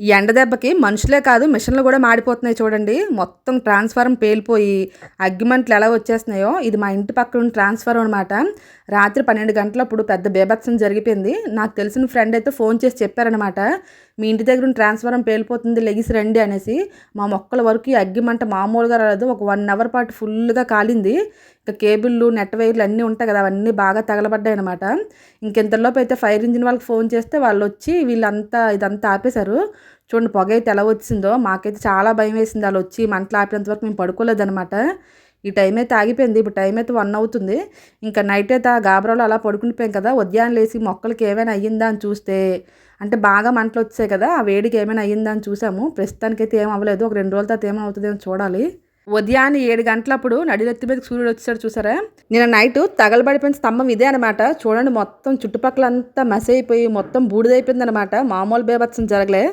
ఈ ఎండ దెబ్బకి మనుషులే కాదు మిషన్లు కూడా మాడిపోతున్నాయి చూడండి. మొత్తం ట్రాన్స్‌ఫార్మర్ పేలిపోయి అగ్గిమంటలు ఎలా వచ్చేస్తున్నాయో. ఇది మా ఇంటి పక్కన ఉన్న ట్రాన్స్‌ఫార్మర్ అనమాట. రాత్రి 12 గంటలప్పుడు పెద్ద బీభత్సం జరిగిపోయింది. నాకు తెలిసిన ఫ్రెండ్ అయితే ఫోన్ చేసి చెప్పారనమాట. మీ ఇంటి దగ్గర ఉన్న ట్రాన్స్‌ఫార్మర్ పేలిపోతుంది లెగిసి రండి అనేసి. మా మొక్కల వరకు ఈ అగ్గిమంట మామూలుగా రాలేదు. ఒక 1 అవర్ పాటు ఫుల్‌గా కాలింది. ఇక కేబుల్లు, నెట్ వైర్లు అన్నీ ఉంటాయి కదా! అవన్నీ బాగా తగలబడ్డాయనమాట. ఇంకింతలోపు అయితే ఫైర్ ఇంజిన్ వాళ్ళకి ఫోన్ చేస్తే వాళ్ళొచ్చి ఇదంతా ఆపేశారు. చూడండి పొగైతే ఎలా వచ్చిందో. మాకైతే చాలా భయమేసింది. ఆళ్ళొచ్చి మంటలు ఆపేంత వరకు మేము పడుకోలేదనమాట. ఈ టైం అయితే ఆగిపోయింది. ఇప్పుడు టైం అయితే 1 అవుతుంది. ఇంకా నైట్ అయితే ఆ గాబరాలో అలా పడుకుండిపోయాం కదా! ఉదయాన్నే లేసి మొక్కలకి ఏమైనా అయ్యిందా అని చూస్తే అంటే బాగా మంటలొచ్చాయి కదా! ఆ వేడికి ఏమైనా అయ్యిందా అని చూసాము. ప్రస్తుతానికైతే ఏం అవ్వలేదు. ఒక 2 రోజుల తర్వాత ఏమవుతదేమో చూడాలి. ఉదయాన్నే 7 గంటలప్పుడు నడినెత్తి మీదకి సూర్యుడొచ్చేసాడు చూసారా? నిన్న నైటు తగలబడిపోయిన స్తంభం ఇదే అనమాట. చూడండి మొత్తం చుట్టుపక్కలంతా మసైపోయి మొత్తం బూడిదైపోయిందనమాట. మామూలు బీభత్సం జరగలే.